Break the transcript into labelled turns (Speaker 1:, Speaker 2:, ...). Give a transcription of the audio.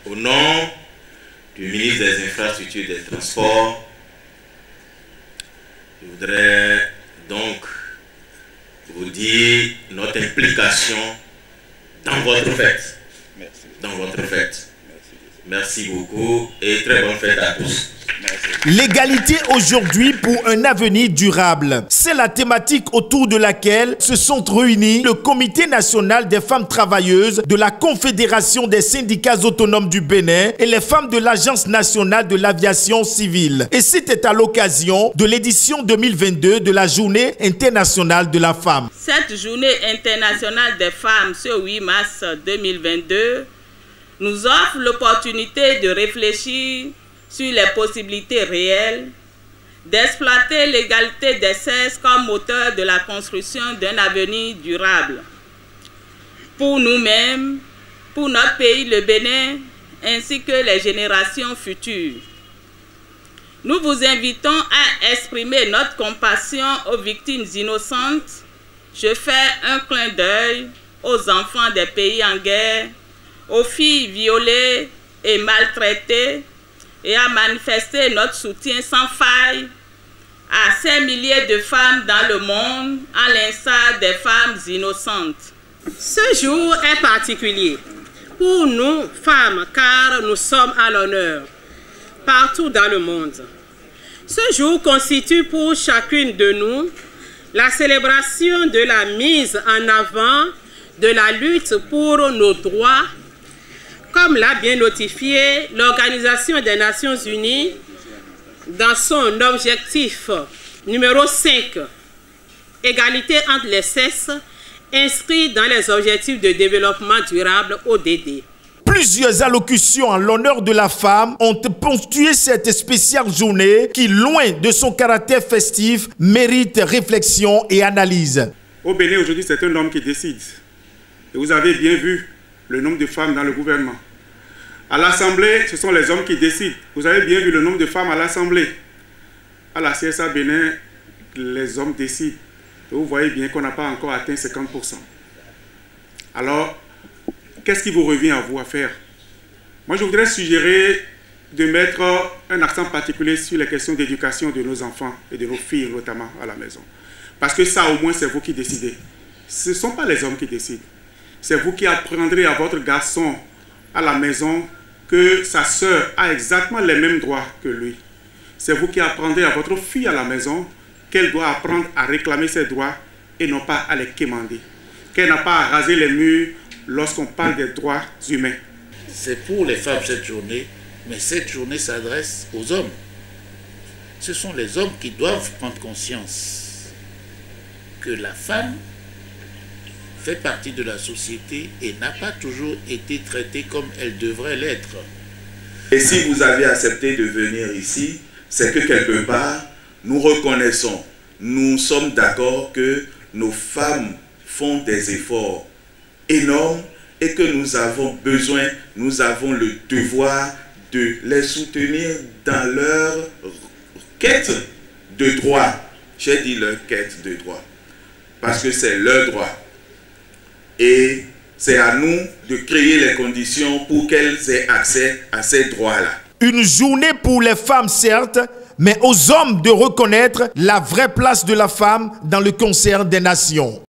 Speaker 1: Au nom du ministre des Infrastructures et des Transports, je voudrais donc vous dire notre implication dans votre fête.
Speaker 2: Merci.
Speaker 1: Dans votre fête. Merci beaucoup et très bonne fête à tous.
Speaker 3: L'égalité aujourd'hui pour un avenir durable. C'est la thématique autour de laquelle se sont réunis le Comité national des femmes travailleuses de la Confédération des syndicats autonomes du Bénin et les femmes de l'Agence nationale de l'aviation civile. Et c'était à l'occasion de l'édition 2022 de la Journée internationale de la femme.
Speaker 4: Cette Journée internationale des femmes, ce 8 mars 2022, nous offre l'opportunité de réfléchir sur les possibilités réelles d'exploiter l'égalité des sexes comme moteur de la construction d'un avenir durable. Pour nous-mêmes, pour notre pays, le Bénin, ainsi que les générations futures. Nous vous invitons à exprimer notre compassion aux victimes innocentes. Je fais un clin d'œil aux enfants des pays en guerre, aux filles violées et maltraitées, et à manifester notre soutien sans faille à ces milliers de femmes dans le monde, à l'instar des femmes innocentes.
Speaker 5: Ce jour est particulier pour nous, femmes, car nous sommes à l'honneur partout dans le monde. Ce jour constitue pour chacune de nous la célébration de la mise en avant de la lutte pour nos droits, comme l'a bien notifié l'Organisation des Nations Unies dans son objectif numéro 5, égalité entre les sexes, inscrit dans les objectifs de développement durable ODD.
Speaker 3: Plusieurs allocutions en l'honneur de la femme ont ponctué cette spéciale journée qui, loin de son caractère festif, mérite réflexion et analyse.
Speaker 2: Au Bénin, aujourd'hui, c'est un homme qui décide. Et vous avez bien vu le nombre de femmes dans le gouvernement. À l'Assemblée, ce sont les hommes qui décident. Vous avez bien vu le nombre de femmes à l'Assemblée. À la CSA Bénin, les hommes décident. Et vous voyez bien qu'on n'a pas encore atteint 50%. Alors, qu'est-ce qui vous revient à vous à faire? Moi, je voudrais suggérer de mettre un accent particulier sur les questions d'éducation de nos enfants et de nos filles, notamment à la maison. Parce que ça, au moins, c'est vous qui décidez. Ce ne sont pas les hommes qui décident. C'est vous qui apprendrez à votre garçon à la maison que sa sœur a exactement les mêmes droits que lui. C'est vous qui apprendrez à votre fille à la maison qu'elle doit apprendre à réclamer ses droits et non pas à les quémander. Qu'elle n'a pas à raser les murs lorsqu'on parle des droits humains.
Speaker 6: C'est pour les femmes cette journée, mais cette journée s'adresse aux hommes. Ce sont les hommes qui doivent prendre conscience que la femme fait partie de la société et n'a pas toujours été traitée comme elle devrait l'être.
Speaker 1: Et si vous avez accepté de venir ici, c'est que quelque part, nous reconnaissons, nous sommes d'accord que nos femmes font des efforts énormes et que nous avons besoin, nous avons le devoir de les soutenir dans leur quête de droit. J'ai dit leur quête de droit, parce que c'est leur droit. Et c'est à nous de créer les conditions pour qu'elles aient accès à ces droits-là.
Speaker 3: Une journée pour les femmes, certes, mais aux hommes de reconnaître la vraie place de la femme dans le concert des nations.